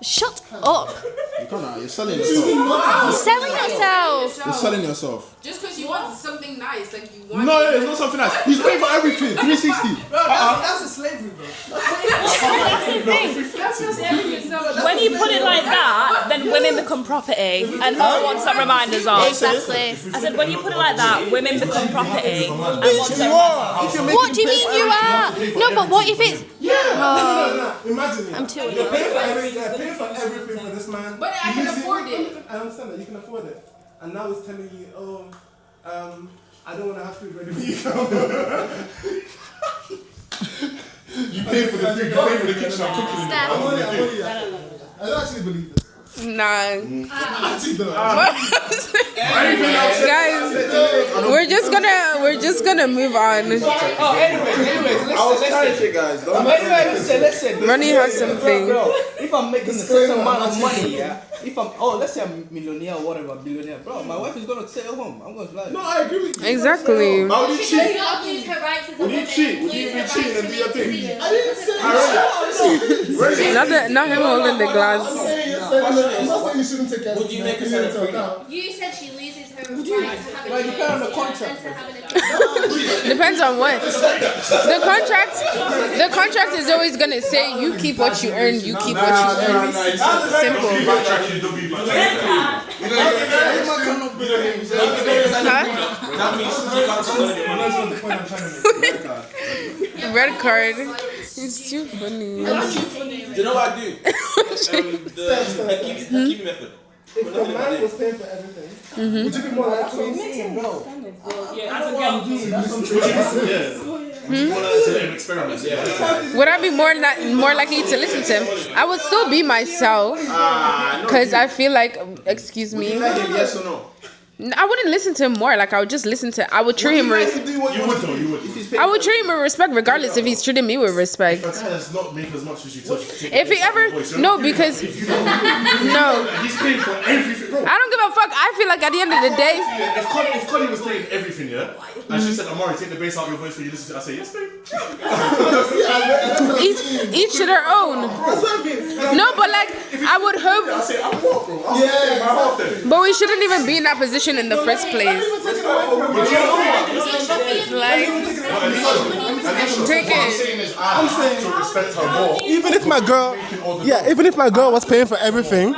[SPEAKER 2] Shut up.
[SPEAKER 4] You can't. You're selling yourself.
[SPEAKER 2] Selling yourself.
[SPEAKER 4] You're selling yourself.
[SPEAKER 1] Just because you want something nice, like you want.
[SPEAKER 4] No, it's not something nice. He's paying for everything. 360.
[SPEAKER 3] That's a slavery, bro.
[SPEAKER 9] When you put it like that, then women become property, and no one wants that reminders of.
[SPEAKER 2] Exactly.
[SPEAKER 9] I said, when you put it like that, women become property. And
[SPEAKER 2] what do you mean you are? No, but what if it's...
[SPEAKER 10] No. Imagine it.
[SPEAKER 2] I'm too
[SPEAKER 10] They're paying for everything for this man.
[SPEAKER 1] But I can afford it.
[SPEAKER 10] I understand that you can afford it. And now it's telling you, I don't want to have food ready when you come.
[SPEAKER 8] You pay for the food, you pay for the kitchen, I'm cooking.
[SPEAKER 2] Steph.
[SPEAKER 10] I don't actually believe this.
[SPEAKER 1] Nah. Guys, we're just gonna move on.
[SPEAKER 3] Anyways, listen.
[SPEAKER 1] Ronnie has something.
[SPEAKER 3] Bro, if I'm making a certain amount of money, yeah. If I'm, let's say I'm a millionaire or whatever, billionaire, bro, my wife is gonna stay at home. I'm gonna like.
[SPEAKER 4] No, I agree with you.
[SPEAKER 1] Exactly.
[SPEAKER 4] How would you cheat?
[SPEAKER 14] Would
[SPEAKER 4] you cheat? Would you even cheat and do your thing?
[SPEAKER 14] I didn't say
[SPEAKER 1] Not him holding the glass.
[SPEAKER 14] You said she loses her right to have a
[SPEAKER 3] depends on the contract.
[SPEAKER 1] Depends on what. The contract is always gonna say you keep what you earn, you keep what you earn. Simple. Red card. It's too funny.
[SPEAKER 12] Do you know what I do? The Hakimi method.
[SPEAKER 10] If the man was paying for everything, would you be more likely?
[SPEAKER 1] Would I be more likely to listen to him? I would still be myself, because I feel like, excuse me.
[SPEAKER 4] Yes or no?
[SPEAKER 1] I wouldn't listen to him more. Like I would just listen to. I would treat him.
[SPEAKER 4] You would though.
[SPEAKER 1] I would treat him with respect, regardless if he's treating me with respect.
[SPEAKER 4] If a guy does not make as much as you touch,
[SPEAKER 1] if he ever because
[SPEAKER 4] he's
[SPEAKER 1] paying
[SPEAKER 4] for everything. Bro.
[SPEAKER 1] I don't give a fuck. I feel like at the end of the day,
[SPEAKER 4] if Connie was paying for everything, yeah, and she said, "Amari, take the bass out of your voice when you listen to it," I say, "Yes, babe."
[SPEAKER 1] each to their own. No, but like I would hope.
[SPEAKER 4] I say, "I'm what, bro?" Yeah, my half then.
[SPEAKER 1] But we shouldn't even be in that position in the first place. Like, take it.
[SPEAKER 10] I'm saying to respect her more. Even if my girl was paying for everything,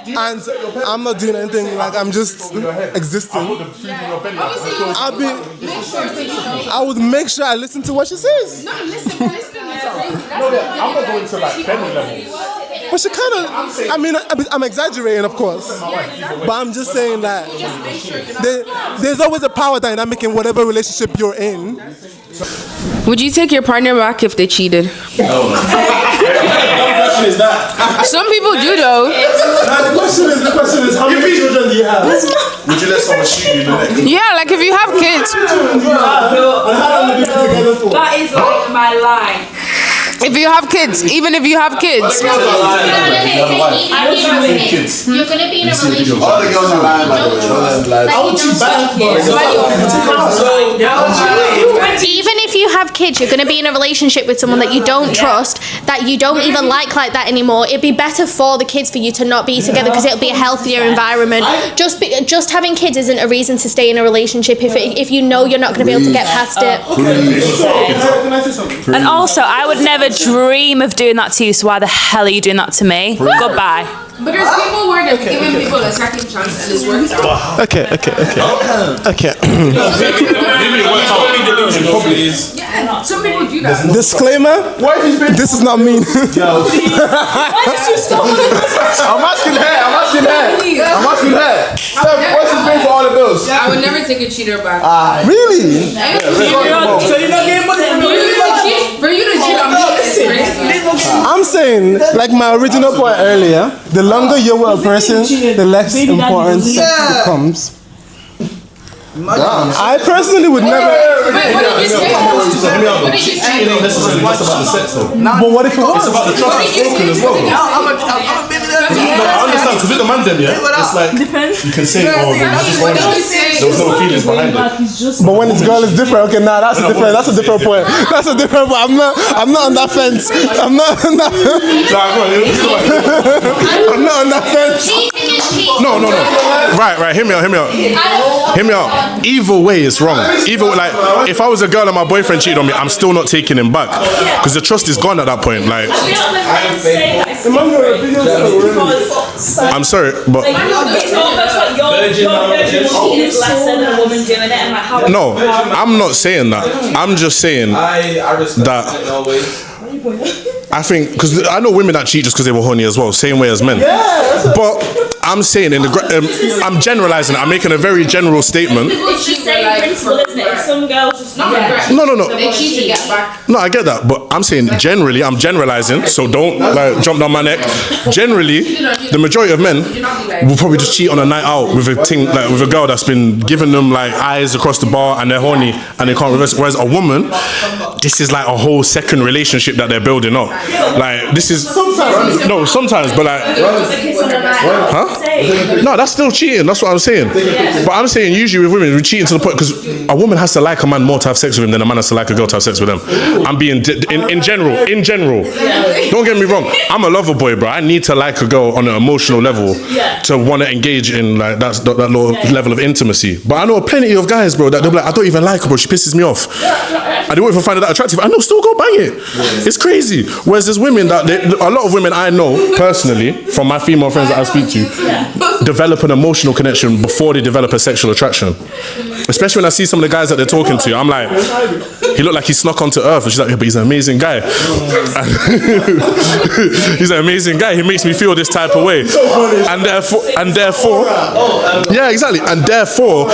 [SPEAKER 10] and I'm not doing anything, like I'm just existing, I would make sure I listen to what she says.
[SPEAKER 1] No, listen is crazy.
[SPEAKER 4] I'm not going to like Benny level.
[SPEAKER 10] But she kind of, I'm exaggerating, of course, but I'm just saying that there's always a power dynamic in whatever relationship you're in.
[SPEAKER 1] Would you take your partner back if they cheated?
[SPEAKER 12] No. What question is that?
[SPEAKER 1] Some people do though.
[SPEAKER 12] The question is how many children do you have? Would you let someone shoot you in the neck?
[SPEAKER 1] Yeah, like if you have kids.
[SPEAKER 9] That is like my line.
[SPEAKER 1] If you have kids, even if you have kids.
[SPEAKER 14] You're gonna be in a relationship.
[SPEAKER 6] All the girls are lying, by the way.
[SPEAKER 14] I want you back. Even if you have kids, you're gonna be in a relationship with someone that you don't trust, that you don't even like that anymore. It'd be better for the kids for you to not be together because it'll be a healthier environment. Just having kids isn't a reason to stay in a relationship if you know you're not gonna be able to get past it.
[SPEAKER 9] And also, I would never dream of doing that to you, so why the hell are you doing that to me? Goodbye.
[SPEAKER 1] But there's people where they're giving people a second chance and it's worked out.
[SPEAKER 10] Okay.
[SPEAKER 1] Yeah, some people do that.
[SPEAKER 10] Disclaimer, this is not mean.
[SPEAKER 4] I'm asking her. Steph, what's his name for all the bills?
[SPEAKER 1] I would never take a cheater back.
[SPEAKER 10] Really?
[SPEAKER 3] So you're not getting money from me?
[SPEAKER 1] For you to cheat on me is crazy.
[SPEAKER 10] I'm saying, like my original point earlier, the longer you're with a person, the less important sex becomes. I personally would never.
[SPEAKER 1] What did you say?
[SPEAKER 4] Cheating ain't necessarily just about the sex though.
[SPEAKER 10] But what if it was?
[SPEAKER 4] It's about the trust that's broken as well. No, I understand, because with the man then, it's like, you can say, there was no feelings behind it.
[SPEAKER 10] But when it's girl, it's different. Okay, nah, that's a different point. That's a different point. I'm not on that fence. I'm not on that fence.
[SPEAKER 8] No. Right, hear me out. Either way, it's wrong. Either way, like, if I was a girl and my boyfriend cheated on me, I'm still not taking him back. Because the trust is gone at that point. Like, I'm sorry, but
[SPEAKER 9] It's almost like your version of cheating is lesser than a woman doing it, and like how.
[SPEAKER 8] no, I'm not saying that. I'm just saying that I think, because I know women that cheat just because they were horny as well, same way as men. But I'm saying I'm generalizing. I'm making a very general statement.
[SPEAKER 9] It's the same principle, isn't it? Some girls just
[SPEAKER 8] No.
[SPEAKER 1] They cheat to get back.
[SPEAKER 8] No, I get that, but I'm saying generally, I'm generalizing, so don't like jump down my neck. Generally, the majority of men will probably just cheat on a night out with a thing, like with a girl that's been giving them like eyes across the bar and they're horny and they can't reverse it. Whereas a woman, this is like a whole second relationship that they're building up. Like this is sometimes, but like, huh? No, that's still cheating. That's what I'm saying. But I'm saying usually with women, we cheating to the point because a woman has to like a man more to have sex with him than a man has to like a girl to have sex with them. I'm being in general. Don't get me wrong. I'm a lover boy, bro. I need to like a girl on an emotional level to want to engage in like that level of intimacy. But I know plenty of guys, bro, that they'll be like, I don't even like her, bro. She pisses me off. I don't even find her that attractive. I know, still go bang it. It's crazy. Whereas there's women a lot of women I know personally from my female friends that I speak to develop an emotional connection before they develop a sexual attraction. Especially when I see some of the guys that they're talking to, I'm like, he looked like he snuck onto earth. And she's like, yeah, but he's an amazing guy. He's an amazing guy. He makes me feel this type of way. And therefore, yeah, exactly. And therefore,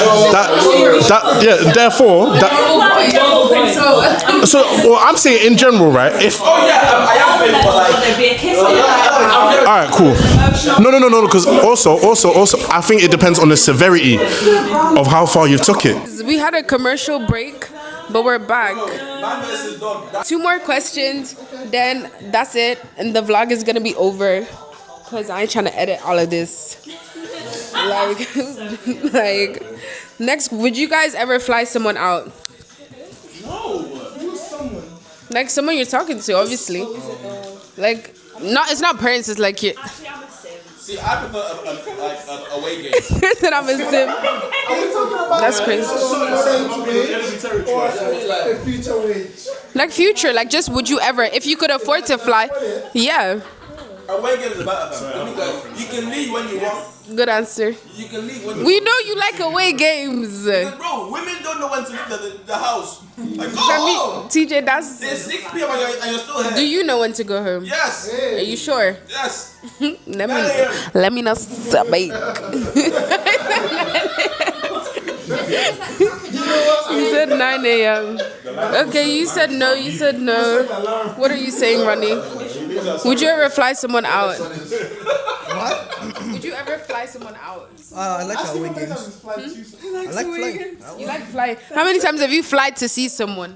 [SPEAKER 8] so well, I'm saying in general, right? If all right, cool. No, because also, I think it depends on the severity of how far you took it.
[SPEAKER 1] We had a commercial break, but we're back. 2 more questions, then that's it, and the vlog is gonna be over. Cause I ain't trying to edit all of this. Like, next, would you guys ever fly someone out?
[SPEAKER 3] No. Who's someone?
[SPEAKER 1] Like someone you're talking to, obviously. Like, it's not parents. It's like you.
[SPEAKER 3] See, I prefer a away game.
[SPEAKER 1] Then I'm a sim. That's crazy. Like future, like just would you ever, if you could afford to fly? Yeah.
[SPEAKER 3] Away game is better. You can leave when you want.
[SPEAKER 1] Good answer.
[SPEAKER 3] You can leave when you
[SPEAKER 1] We know you like away games.
[SPEAKER 3] Bro, women don't know when to leave the house. Like, go home.
[SPEAKER 1] TJ, that's...
[SPEAKER 3] It's 6 p.m. and you're still here.
[SPEAKER 1] Do you know when to go home?
[SPEAKER 3] Yes.
[SPEAKER 1] Are you sure?
[SPEAKER 3] Yes.
[SPEAKER 1] Let me know something. You said 9 a.m. Okay, you said no. What are you saying, Ronnie? Would you ever fly someone out?
[SPEAKER 3] What?
[SPEAKER 1] Would you ever fly someone out?
[SPEAKER 3] I like away games. I like flying.
[SPEAKER 1] You like flying? How many times have you flied to see someone?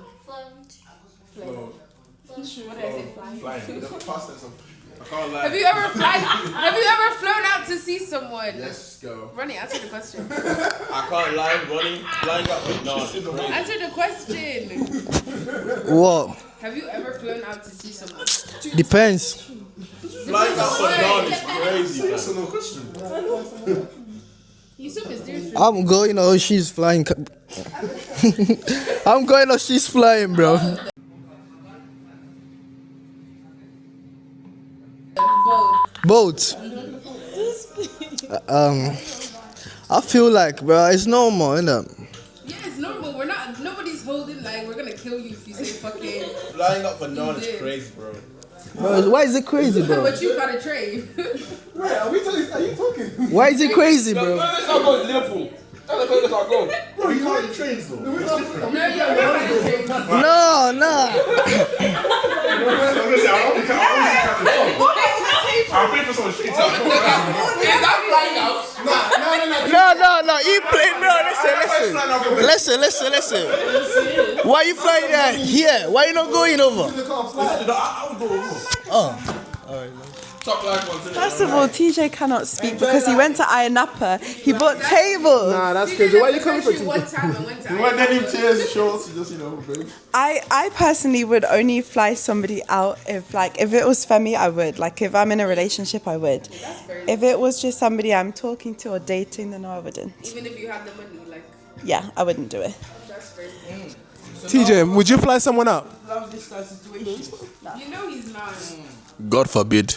[SPEAKER 1] Have you ever flown out to see someone?
[SPEAKER 6] Yes, go.
[SPEAKER 1] Ronnie, answer the question.
[SPEAKER 3] I can't lie, Ronnie. Flying up with no.
[SPEAKER 1] Answer the question.
[SPEAKER 3] What?
[SPEAKER 1] Have you ever flown out to see someone?
[SPEAKER 3] Depends.
[SPEAKER 4] Flying out for dawn is crazy.
[SPEAKER 6] That's no question.
[SPEAKER 1] You so mysterious.
[SPEAKER 3] I'm going or she's flying. I'm going or she's flying, bro. Both. I feel like, bro, it's normal, innit?
[SPEAKER 1] Yeah, it's normal. Nobody's holding like we're gonna kill you if you say fucking.
[SPEAKER 3] Flying up for dawn is crazy, bro. Bro, why is it crazy, bro?
[SPEAKER 1] But you got a train.
[SPEAKER 10] Wait, are you talking?
[SPEAKER 3] Why is it crazy, bro?
[SPEAKER 4] Let's not go to Liverpool. That's where let's go.
[SPEAKER 6] Bro, you can't trains though. It's different.
[SPEAKER 3] No.
[SPEAKER 4] I'll pay for some shit.
[SPEAKER 3] No. You play, bro. Listen. Why you flying there? Here. Why you not going over?
[SPEAKER 4] I would go over.
[SPEAKER 3] Oh. Alright.
[SPEAKER 5] First of all, TJ cannot speak because he went to Iron Napa. He bought tables.
[SPEAKER 10] Nah, that's crazy. Why are you coming for TJ?
[SPEAKER 6] You weren't any tears, shorts, just, babe.
[SPEAKER 5] I personally would only fly somebody out if it was for me, I would. Like if I'm in a relationship, I would. If it was just somebody I'm talking to or dating, then no, I wouldn't.
[SPEAKER 1] Even if you had the money, like.
[SPEAKER 5] Yeah, I wouldn't do it.
[SPEAKER 1] That's crazy.
[SPEAKER 10] TJ, would you fly someone out?
[SPEAKER 5] Love this guy's situation.
[SPEAKER 1] You know he's not.
[SPEAKER 6] God forbid.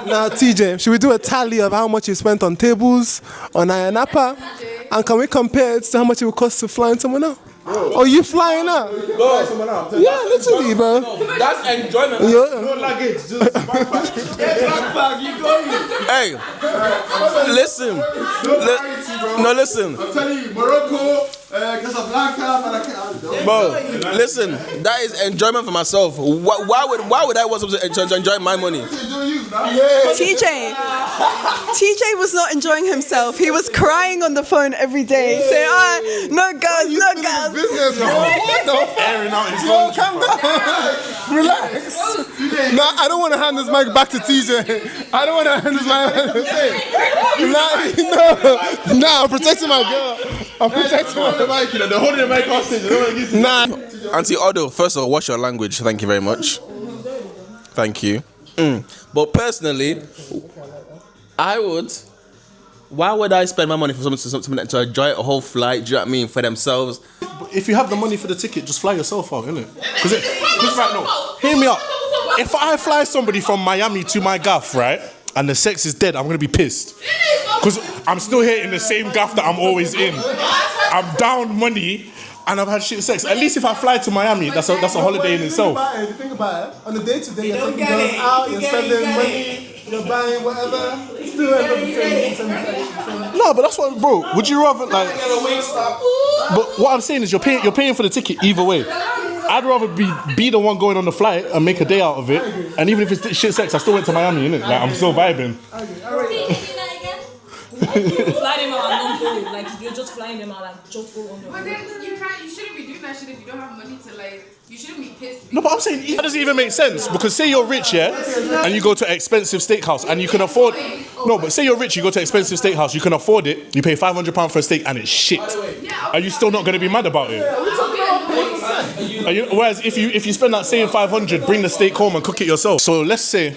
[SPEAKER 10] Now, TJ, should we do a tally of how much you spent on tables, on Iron Napa? And can we compare it to how much it would cost to fly someone out? Oh, you flying up? Yeah, literally, bro.
[SPEAKER 3] That's enjoyment.
[SPEAKER 10] No
[SPEAKER 3] luggage, just backpack. You go.
[SPEAKER 15] Hey, listen. No, listen.
[SPEAKER 6] I'm telling you, Morocco, Casablanca, Marrakech.
[SPEAKER 15] Bro, listen. That is enjoyment for myself. Why would I want to enjoy my money?
[SPEAKER 5] TJ was not enjoying himself. He was crying on the phone every day, saying, no girls, no girls.
[SPEAKER 6] Business, what the fuck? Airing out his phone.
[SPEAKER 10] Calm down. Relax. No, I don't want to hand this mic back to TJ. I don't want to hand this mic. No, I'm protecting my girl. I'm protecting
[SPEAKER 6] the mic. They're holding the mic hostage.
[SPEAKER 15] Nah. Auntie Odo, first of all, watch your language. Thank you very much. Thank you. But personally, why would I spend my money for someone to enjoy a whole flight, do you know what I mean, for themselves?
[SPEAKER 8] But if you have the money for the ticket, just fly yourself out, innit? Because right now, hear me out. If I fly somebody from Miami to my gaff, right, and the sex is dead, I'm going to be pissed. Because I'm still here in the same gaff that I'm always in. I'm down money, and I've had shit sex. At least if I fly to Miami, that's a holiday in itself.
[SPEAKER 10] If you think about it, on the day-to-day, you're taking girls out, you're spending money, you're buying whatever. Still end up the same.
[SPEAKER 8] No, but that's what, bro. Would you rather like? But what I'm saying is, you're paying for the ticket either way. I'd rather be the one going on the flight and make a day out of it. And even if it's shit sex, I still went to Miami, innit? Like I'm still vibing.
[SPEAKER 7] Fly them out and don't go. Like you're just flying them out, like just go on the.
[SPEAKER 1] But then you shouldn't be doing that shit if you don't have money to like. You shouldn't be pissed.
[SPEAKER 8] No, but I'm saying that doesn't even make sense because say you're rich, yeah, and you go to an expensive steakhouse and you can afford. No, but say you're rich, you go to an expensive steakhouse, you can afford it. You pay £500 for a steak and it's shit. Are you still not going to be mad about it? Whereas if you spend that same 500, bring the steak home and cook it yourself. So let's say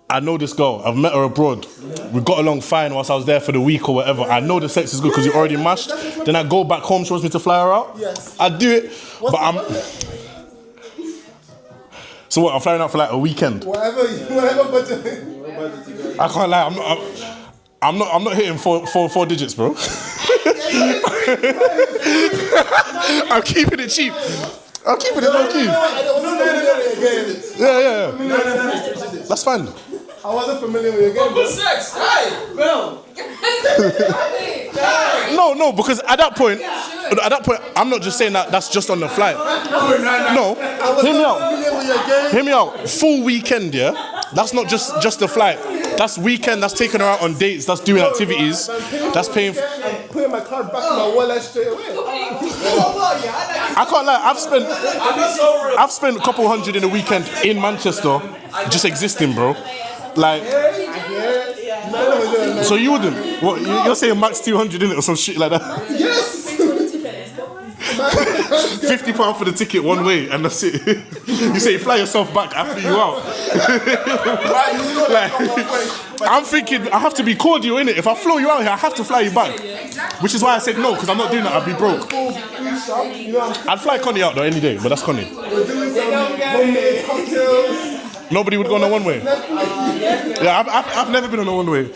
[SPEAKER 8] I know this girl, I've met her abroad. We got along fine whilst I was there for the week or whatever. I know the sex is good because you already mashed. Then I go back home, she wants me to fly her out.
[SPEAKER 10] Yes.
[SPEAKER 8] I do it, but I'm. So what? I'm flying out for like a weekend.
[SPEAKER 10] Whatever budget.
[SPEAKER 8] I can't lie. I'm not hitting four digits, bro. I'm keeping it cheap. I'm keeping it low key. Yeah. That's fine.
[SPEAKER 10] I wasn't familiar with your game.
[SPEAKER 3] Good sex, hey, bro.
[SPEAKER 8] No, because at that point, I'm not just saying that's just on the flight. No, hear me out. Full weekend, yeah. That's not just the flight. That's weekend. That's taking her out on dates. That's doing activities. That's paying.
[SPEAKER 10] Putting my card back in my wallet straight away.
[SPEAKER 8] I can't lie. I've spent a couple hundred in a weekend in Manchester, just existing, bro. Like, so you wouldn't? What? You're saying max 200 in it or some shit like that?
[SPEAKER 10] Yes.
[SPEAKER 8] £50 for the ticket one way, and that's it. You say fly yourself back after you out. Like, I'm thinking I have to be cordial in it. If I flow you out here, I have to fly you back. Which is why I said no, because I'm not doing that. I'd be broke. I'd fly Connie out though any day, but that's Connie. Nobody would go on a one-way. Yeah, I've never been on a one-way.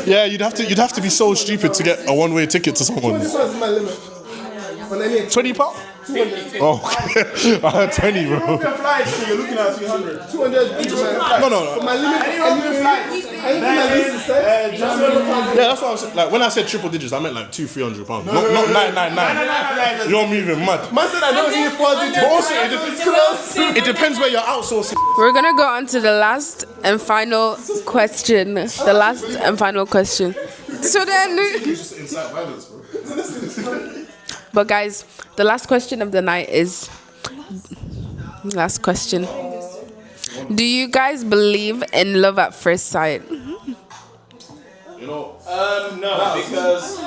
[SPEAKER 8] Yeah, you'd have to be so stupid to get a one-way ticket to someone. £20? Oh, 20, bro.
[SPEAKER 10] You're looking at 300. 200.
[SPEAKER 8] No.
[SPEAKER 10] My limit.
[SPEAKER 8] Yeah, that's what I was saying. Like when I said triple digits, I meant like £200-300. Not 999. You're moving mad.
[SPEAKER 10] Man said I don't need 4 digits.
[SPEAKER 8] But also, it depends where you're outsourcing.
[SPEAKER 1] We're gonna go on to the last and final question. The last and final question. So then.
[SPEAKER 6] Just inside violence, bro.
[SPEAKER 1] But guys, the last question of the night is. Last question. Do you guys believe in love at first sight?
[SPEAKER 6] You know, no, because.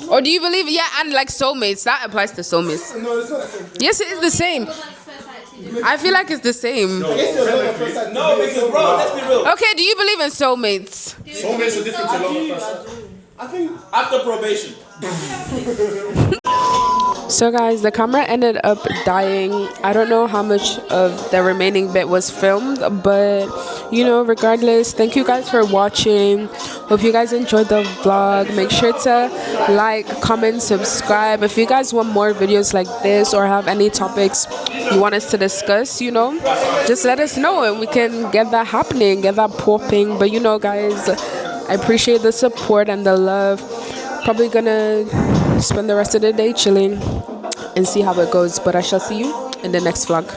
[SPEAKER 1] Or do you believe, and like soulmates, that applies to soulmates.
[SPEAKER 10] No, it's not the same.
[SPEAKER 1] Yes, it is the same. I feel like it's the same.
[SPEAKER 3] No, because bro, let's be real.
[SPEAKER 1] Okay, do you believe in soulmates?
[SPEAKER 6] Soulmates are different to love at first sight.
[SPEAKER 10] I think
[SPEAKER 3] after probation.
[SPEAKER 1] So guys, the camera ended up dying. I don't know how much of the remaining bit was filmed, but you know, regardless, thank you guys for watching. Hope you guys enjoyed the vlog. Make sure to like, comment, subscribe. If you guys want more videos like this or have any topics you want us to discuss, you know, just let us know and we can get that happening, get that popping. But you know guys, I appreciate the support and the love. Probably gonna spend the rest of the day chilling and see how it goes, but I shall see you in the next vlog.